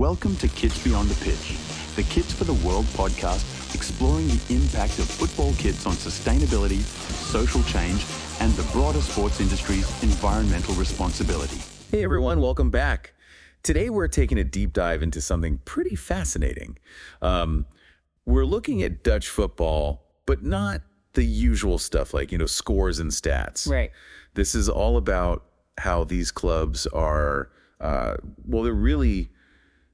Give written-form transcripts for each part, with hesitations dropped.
Welcome to Kids Beyond the Pitch, the Kids for the World podcast exploring the impact of football kits on sustainability, social change, and the broader sports industry's environmental responsibility. Hey everyone, welcome back. Today we're taking a deep dive into something pretty fascinating. We're looking at Dutch football, but not the usual stuff like, scores and stats. Right. This is all about how these clubs are, they're really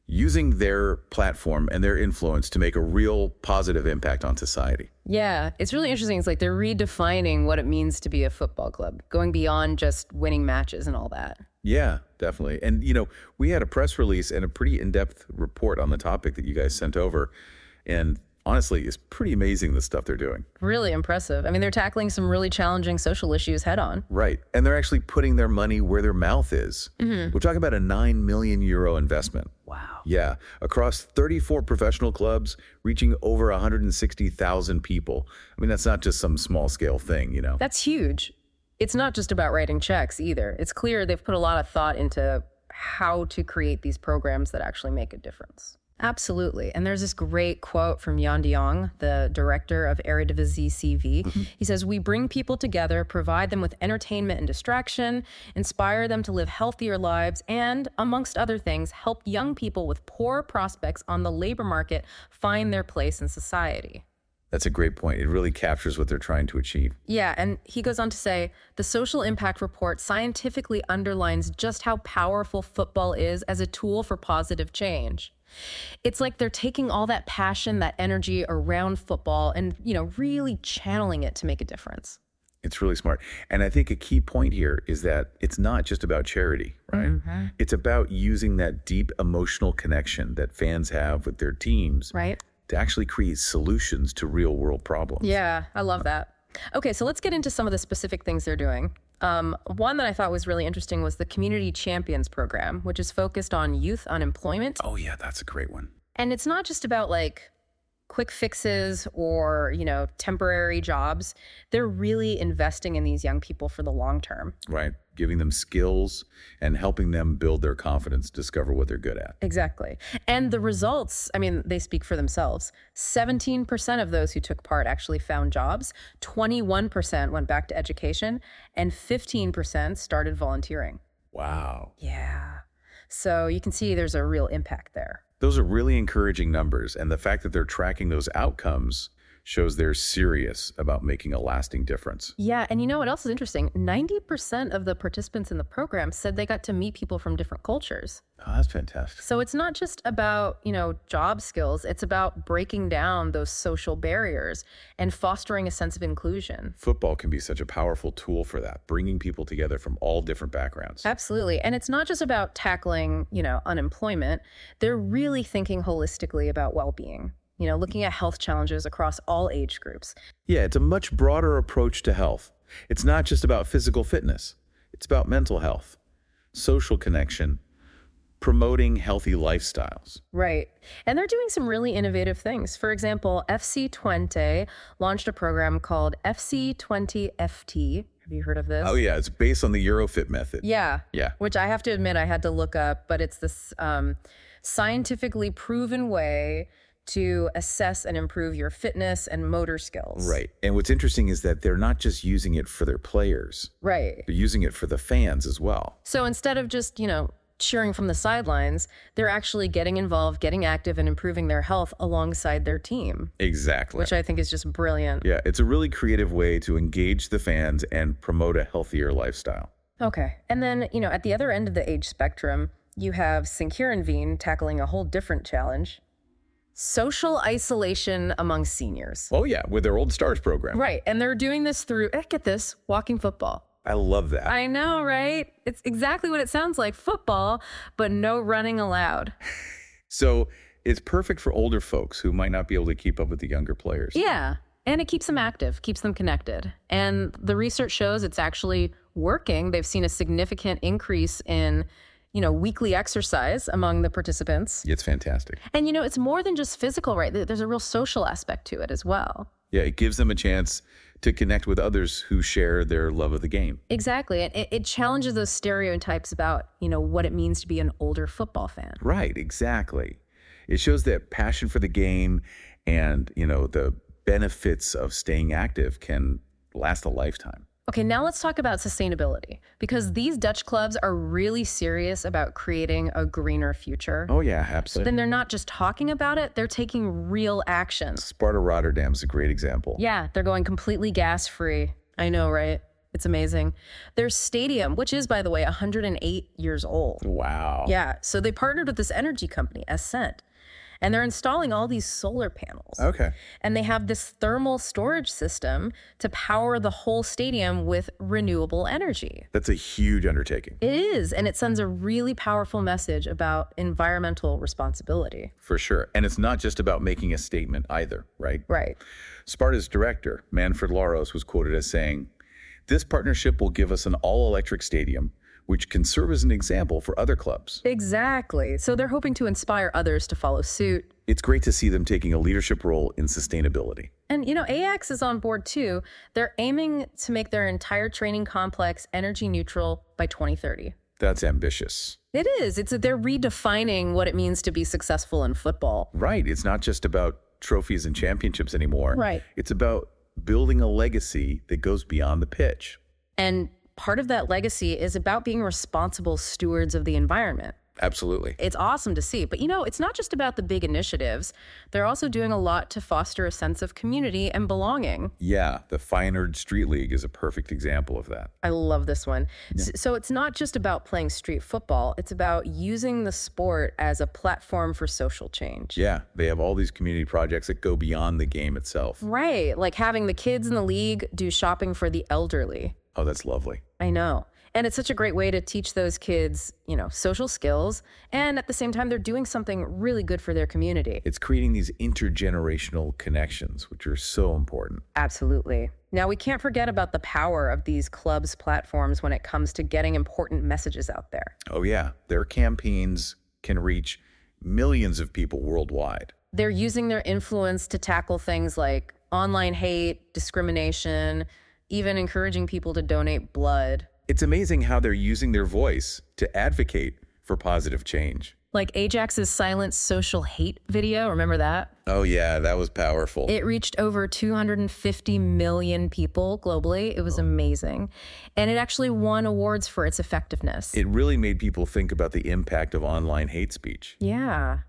using their platform and their influence to make a real positive impact on society. Yeah, it's really interesting. It's like they're redefining what it means to be a football club, going beyond just winning matches and all that. Yeah, definitely. And, we had a press release and a pretty in-depth report on the topic that you guys sent over. And honestly, it's pretty amazing the stuff they're doing. Really impressive. I mean, they're tackling some really challenging social issues head on. Right. And they're actually putting their money where their mouth is. Mm-hmm. We're talking about a €9 million investment. Wow. Yeah. Across 34 professional clubs, reaching over 160,000 people. I mean, that's not just some small scale thing, That's huge. It's not just about writing checks either. It's clear they've put a lot of thought into how to create these programs that actually make a difference. Absolutely. And there's this great quote from Jan de Jong, the director of Eredivisie CV. Mm-hmm. He says, "We bring people together, provide them with entertainment and distraction, inspire them to live healthier lives, and, amongst other things, help young people with poor prospects on the labor market find their place in society." That's a great point. It really captures what they're trying to achieve. Yeah, and he goes on to say, the social impact report scientifically underlines just how powerful football is as a tool for positive change. It's like they're taking all that passion, that energy around football and, really channeling it to make a difference. It's really smart. And I think a key point here is that it's not just about charity, right? Mm-hmm. It's about using that deep emotional connection that fans have with their teams. Right. To actually create solutions to real world problems. Yeah, I love that. Okay, so let's get into some of the specific things they're doing. One that I thought was really interesting was the Community Champions program, which is focused on youth unemployment. Oh yeah, that's a great one. And it's not just about quick fixes or, temporary jobs. They're really investing in these young people for the long term. Right. Giving them skills and helping them build their confidence, discover what they're good at. Exactly. And the results, they speak for themselves. 17% of those who took part actually found jobs, 21% went back to education, and 15% started volunteering. Wow. Yeah. So you can see there's a real impact there. Those are really encouraging numbers. And the fact that they're tracking those outcomes shows they're serious about making a lasting difference. Yeah. And you know what else is interesting? 90% of the participants in the program said they got to meet people from different cultures. Oh, that's fantastic. So it's not just about, job skills. It's about breaking down those social barriers and fostering a sense of inclusion. Football can be such a powerful tool for that, bringing people together from all different backgrounds. Absolutely. And it's not just about tackling, unemployment. They're really thinking holistically about well-being. Looking at health challenges across all age groups. Yeah, it's a much broader approach to health. It's not just about physical fitness. It's about mental health, social connection, promoting healthy lifestyles. Right. And they're doing some really innovative things. For example, FC20 launched a program called FC20FT. Have you heard of this? Oh, yeah. It's based on the Eurofit method. Yeah. Yeah. Which I have to admit I had to look up, but it's this scientifically proven way to assess and improve your fitness and motor skills. Right. And what's interesting is that they're not just using it for their players. Right. They're using it for the fans as well. So instead of just, cheering from the sidelines, they're actually getting involved, getting active, and improving their health alongside their team. Exactly. Which I think is just brilliant. Yeah, it's a really creative way to engage the fans and promote a healthier lifestyle. Okay. And then, at the other end of the age spectrum, you have St. Veen tackling a whole different challenge. Social isolation among seniors. Oh, yeah, with their Old Stars program. Right. And they're doing this through, get this, walking football. I love that. I know, right? It's exactly what it sounds like, football, but no running allowed. So it's perfect for older folks who might not be able to keep up with the younger players. Yeah. And it keeps them active, keeps them connected. And the research shows it's actually working. They've seen a significant increase in weekly exercise among the participants. It's fantastic. And, it's more than just physical, right? There's a real social aspect to it as well. Yeah, it gives them a chance to connect with others who share their love of the game. Exactly. And it challenges those stereotypes about, what it means to be an older football fan. Right, exactly. It shows that passion for the game and, the benefits of staying active can last a lifetime. Okay, now let's talk about sustainability, because these Dutch clubs are really serious about creating a greener future. Oh, yeah, absolutely. Then they're not just talking about it, they're taking real action. Sparta Rotterdam's a great example. Yeah, they're going completely gas-free. I know, right? It's amazing. Their stadium, which is, by the way, 108 years old. Wow. Yeah, so they partnered with this energy company, Ascent, and they're installing all these solar panels. Okay. And they have this thermal storage system to power the whole stadium with renewable energy. That's a huge undertaking. It is, and it sends a really powerful message about environmental responsibility. For sure. And it's not just about making a statement either, right? Right. Sparta's director, Manfred Laros, was quoted as saying, "This partnership will give us an all-electric stadium, which can serve as an example for other clubs." Exactly. So they're hoping to inspire others to follow suit. It's great to see them taking a leadership role in sustainability. And, Ajax is on board too. They're aiming to make their entire training complex energy neutral by 2030. That's ambitious. It is. They're redefining what it means to be successful in football. Right. It's not just about trophies and championships anymore. Right. It's about building a legacy that goes beyond the pitch. And part of that legacy is about being responsible stewards of the environment. Absolutely. It's awesome to see. But, it's not just about the big initiatives. They're also doing a lot to foster a sense of community and belonging. Yeah, the Feyenoord Street League is a perfect example of that. I love this one. Yeah. So it's not just about playing street football. It's about using the sport as a platform for social change. Yeah, they have all these community projects that go beyond the game itself. Right, like having the kids in the league do shopping for the elderly. Oh, that's lovely. I know. And it's such a great way to teach those kids, social skills. And at the same time, they're doing something really good for their community. It's creating these intergenerational connections, which are so important. Absolutely. Now, we can't forget about the power of these clubs' platforms when it comes to getting important messages out there. Oh, yeah. Their campaigns can reach millions of people worldwide. They're using their influence to tackle things like online hate, discrimination, even encouraging people to donate blood. It's amazing how they're using their voice to advocate for positive change. Like Ajax's Silent Social Hate video, remember that? Oh yeah, that was powerful. It reached over 250 million people globally. It was amazing. And it actually won awards for its effectiveness. It really made people think about the impact of online hate speech. Yeah.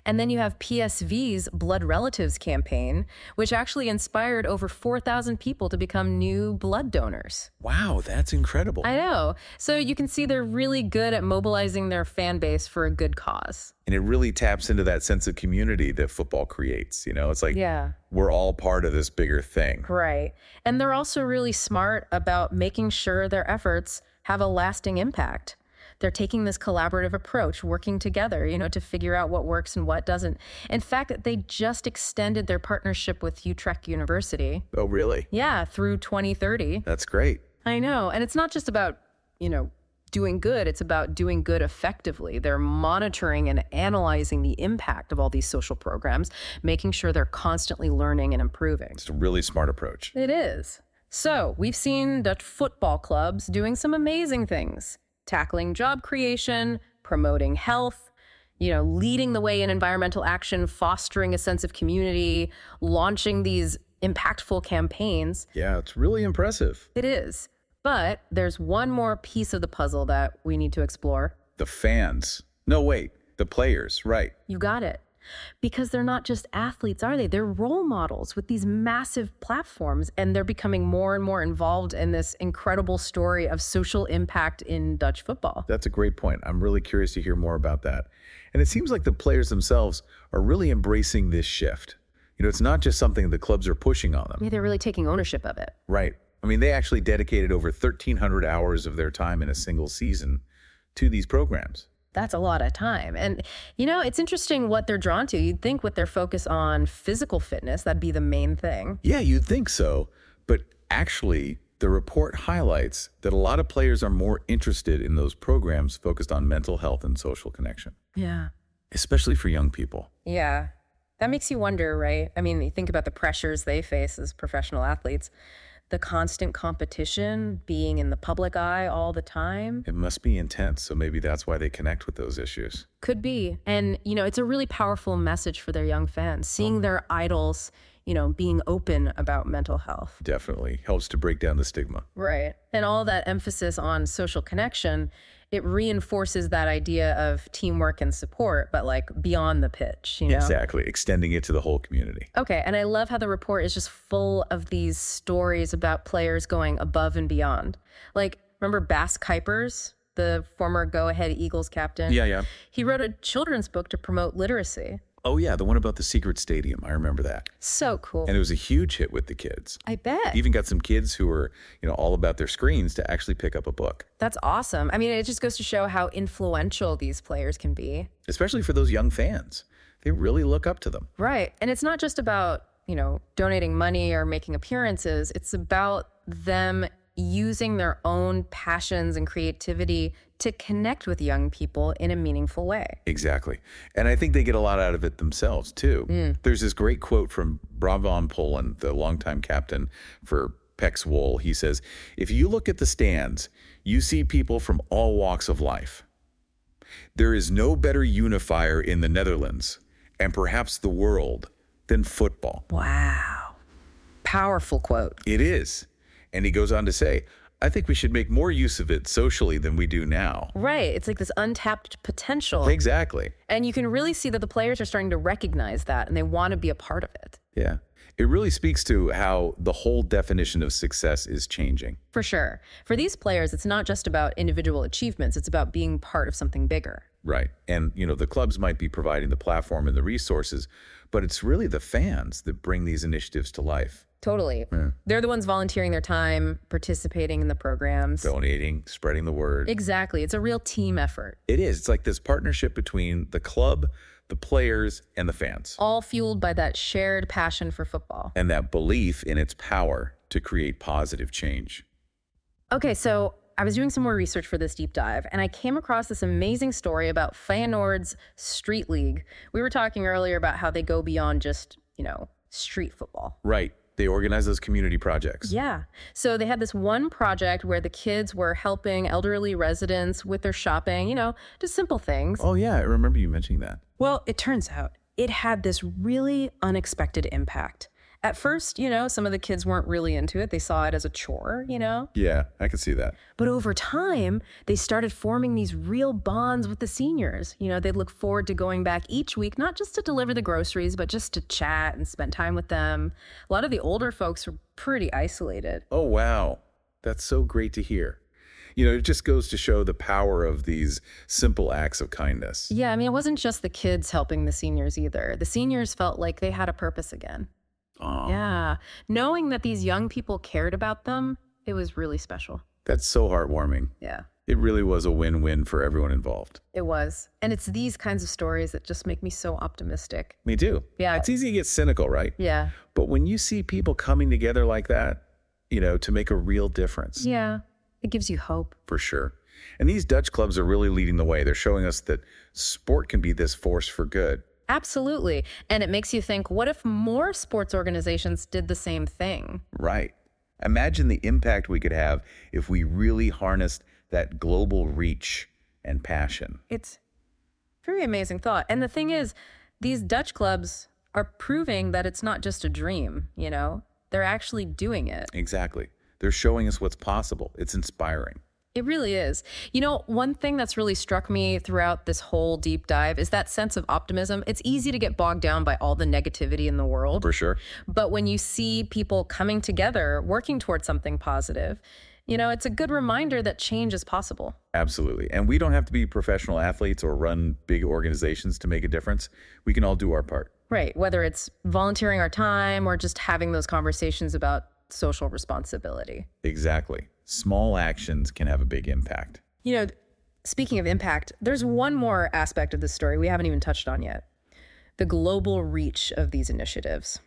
And then you have PSV's Blood Relatives campaign, which actually inspired over 4,000 people to become new blood donors. Wow, that's incredible. I know. So you can see they're really good at mobilizing their fan base for a good cause. And it really taps into that sense of community that football creates. It's like we're all part of this bigger thing. Right. And they're also really smart about making sure their efforts have a lasting impact. They're taking this collaborative approach, working together, to figure out what works and what doesn't. In fact, they just extended their partnership with Utrecht University. Oh, really? Yeah, through 2030. That's great. I know. And it's not just about, doing good. It's about doing good effectively. They're monitoring and analyzing the impact of all these social programs, making sure they're constantly learning and improving. It's a really smart approach. It is. So we've seen Dutch football clubs doing some amazing things. Tackling job creation, promoting health, leading the way in environmental action, fostering a sense of community, launching these impactful campaigns. Yeah, it's really impressive. It is. But there's one more piece of the puzzle that we need to explore. The fans. No, wait. The players, right. You got it. Because they're not just athletes, are they? They're role models with these massive platforms, and they're becoming more and more involved in this incredible story of social impact in Dutch football. That's a great point. I'm really curious to hear more about that. And it seems like the players themselves are really embracing this shift. It's not just something the clubs are pushing on them. Yeah, they're really taking ownership of it. Right. I mean, they actually dedicated over 1,300 hours of their time in a single season to these programs. That's a lot of time. And, it's interesting what they're drawn to. You'd think with their focus on physical fitness, that'd be the main thing. Yeah, you'd think so. But actually, the report highlights that a lot of players are more interested in those programs focused on mental health and social connection. Yeah. Especially for young people. Yeah. That makes you wonder, right? I mean, you think about the pressures they face as professional athletes. the constant competition, being in the public eye all the time. It must be intense, so maybe that's why they connect with those issues. Could be. And, it's a really powerful message for their young fans, seeing their idols, being open about mental health. Definitely helps to break down the stigma. Right. And all that emphasis on social connection, it reinforces that idea of teamwork and support, but like beyond the pitch, Exactly. Extending it to the whole community. Okay. And I love how the report is just full of these stories about players going above and beyond. Like, remember Bas Kuipers, the former Go Ahead Eagles captain? Yeah. He wrote a children's book to promote literacy. Oh, yeah, the one about the secret stadium. I remember that. So cool. And it was a huge hit with the kids. I bet. Even got some kids who were, all about their screens to actually pick up a book. That's awesome. I mean, it just goes to show how influential these players can be. Especially for those young fans. They really look up to them. Right. And it's not just about, donating money or making appearances. It's about them using their own passions and creativity to connect with young people in a meaningful way. Exactly. And I think they get a lot out of it themselves, too. There's this great quote from Bravon Poland, the longtime captain for Pex Wool. He says, "If you look at the stands, you see people from all walks of life. There is no better unifier in the Netherlands, and perhaps the world, than football." Wow. Powerful quote. It is. And he goes on to say, "I think we should make more use of it socially than we do now." Right. It's like this untapped potential. Exactly. And you can really see that the players are starting to recognize that and they want to be a part of it. Yeah. It really speaks to how the whole definition of success is changing. For sure. For these players, it's not just about individual achievements. It's about being part of something bigger. Right. And, the clubs might be providing the platform and the resources, but it's really the fans that bring these initiatives to life. Totally. Yeah. They're the ones volunteering their time, participating in the programs. Donating, spreading the word. Exactly. It's a real team effort. It is. It's like this partnership between the club, the players, and the fans. All fueled by that shared passion for football. And that belief in its power to create positive change. Okay, so I was doing some more research for this deep dive, and I came across this amazing story about Feyenoord's Street League. We were talking earlier about how they go beyond just, street football. Right. They organize those community projects. Yeah. So they had this one project where the kids were helping elderly residents with their shopping, just simple things. Oh, yeah. I remember you mentioning that. Well, it turns out it had this really unexpected impact. At first, some of the kids weren't really into it. They saw it as a chore, Yeah, I can see that. But over time, they started forming these real bonds with the seniors. They'd look forward to going back each week, not just to deliver the groceries, but just to chat and spend time with them. A lot of the older folks were pretty isolated. Oh, wow. That's so great to hear. It just goes to show the power of these simple acts of kindness. Yeah, I mean, it wasn't just the kids helping the seniors either. The seniors felt like they had a purpose again. Oh, Yeah. Knowing that these young people cared about them, it was really special. that's so heartwarming. Yeah, It really was a win-win for everyone involved. it was. And it's these kinds of stories that just make me so optimistic. Me too. Yeah. It's easy to get cynical, right? Yeah. But when you see people coming together like that, to make a real difference, Yeah. It gives you hope. for sure. And these Dutch clubs are really leading the way. They're showing us that sport can be this force for good. Absolutely. And it makes you think, what if more sports organizations did the same thing? Right. Imagine the impact we could have if we really harnessed that global reach and passion. It's a very amazing thought. And the thing is, these Dutch clubs are proving that it's not just a dream, They're actually doing it. Exactly. They're showing us what's possible. It's inspiring. It really is. One thing that's really struck me throughout this whole deep dive is that sense of optimism. It's easy to get bogged down by all the negativity in the world. For sure. But when you see people coming together, working towards something positive, it's a good reminder that change is possible. Absolutely. And we don't have to be professional athletes or run big organizations to make a difference. We can all do our part. Right. Whether it's volunteering our time or just having those conversations about social responsibility. Exactly. Small actions can have a big impact. Speaking of impact, there's one more aspect of this story we haven't even touched on yet. The global reach of these initiatives.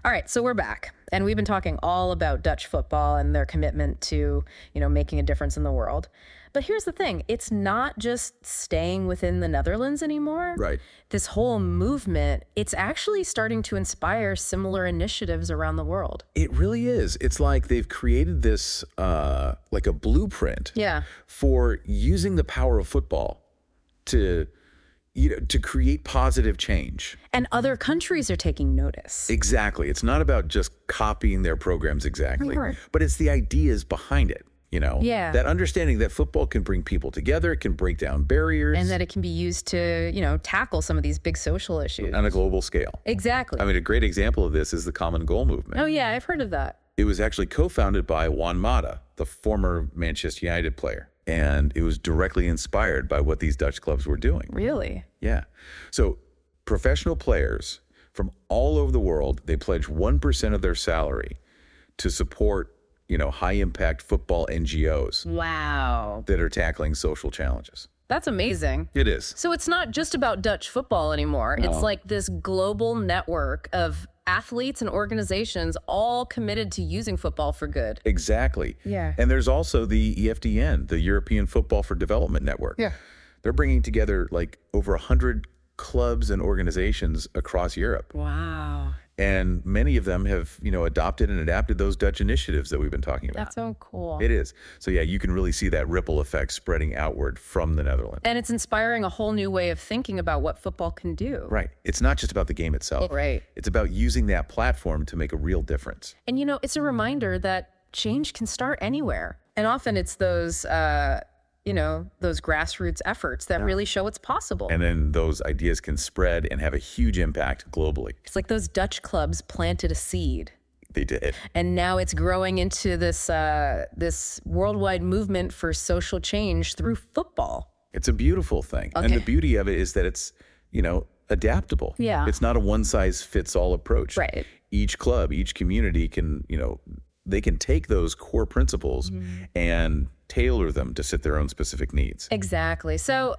All right, so we're back, and we've been talking all about Dutch football and their commitment to, making a difference in the world. But here's the thing. It's not just staying within the Netherlands anymore. Right. This whole movement, it's actually starting to inspire similar initiatives around the world. It really is. It's like they've created this, like a blueprint Yeah. for using the power of football to, to create positive change. And other countries are taking notice. Exactly. It's not about just copying their programs exactly, Right. but it's the ideas behind it. Yeah. That understanding that football can bring people together, it can break down barriers. And that it can be used to, tackle some of these big social issues. On a global scale. Exactly. I mean, a great example of this is the Common Goal movement. Oh, yeah, I've heard of that. It was actually co-founded by Juan Mata, the former Manchester United player. And it was directly inspired by what these Dutch clubs were doing. Really? Yeah. So professional players from all over the world, they pledge 1% of their salary to support high-impact football NGOs Wow. that are tackling social challenges. That's amazing. It is. So it's not just about Dutch football anymore. No. It's like this global network of athletes and organizations all committed to using football for good. Exactly. Yeah. And there's also the EFDN, the European Football for Development Network. Yeah. They're bringing together like over 100 clubs and organizations across Europe. Wow. And many of them have, adopted and adapted those Dutch initiatives that we've been talking about. That's so cool. It is. So yeah, you can really see that ripple effect spreading outward from the Netherlands. And it's inspiring a whole new way of thinking about what football can do. Right. It's not just about the game itself. Right. It's about using that platform to make a real difference. And, it's a reminder that change can start anywhere. And often it's those grassroots efforts that really show it's possible. And then those ideas can spread and have a huge impact globally. It's like those Dutch clubs planted a seed. They did. And now it's growing into this worldwide movement for social change through football. It's a beautiful thing. And the beauty of it is that it's, adaptable. Yeah. It's not a one-size-fits-all approach. Right. Each club, each community can, they can take those core principles and tailor them to fit their own specific needs. Exactly. So,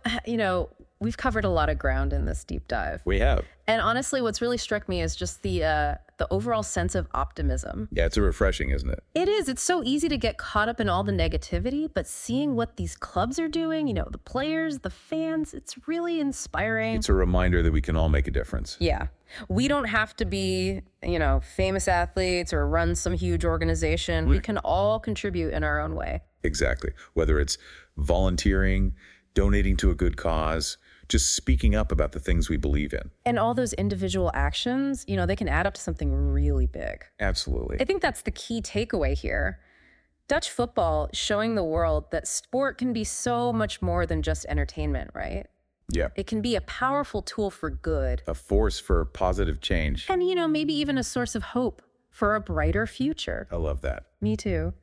we've covered a lot of ground in this deep dive. We have. And honestly, what's really struck me is just the overall sense of optimism. Yeah, it's refreshing, isn't it? It is. It's so easy to get caught up in all the negativity, but seeing what these clubs are doing, the players, the fans, it's really inspiring. It's a reminder that we can all make a difference. Yeah. We don't have to be, famous athletes or run some huge organization. We can all contribute in our own way. Exactly. Whether it's volunteering, donating to a good cause, just speaking up about the things we believe in. And all those individual actions, they can add up to something really big. Absolutely. I think that's the key takeaway here. Dutch football showing the world that sport can be so much more than just entertainment, right? Yeah. It can be a powerful tool for good. A force for positive change. And, maybe even a source of hope for a brighter future. I love that. Me too.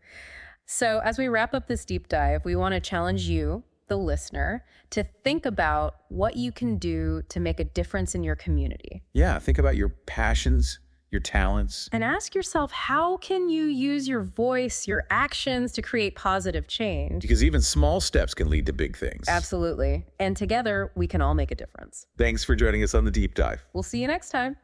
So as we wrap up this deep dive, we want to challenge you, the listener, to think about what you can do to make a difference in your community. Yeah, think about your passions, your talents. And ask yourself, how can you use your voice, your actions to create positive change? Because even small steps can lead to big things. Absolutely. And together, we can all make a difference. Thanks for joining us on the Deep Dive. We'll see you next time.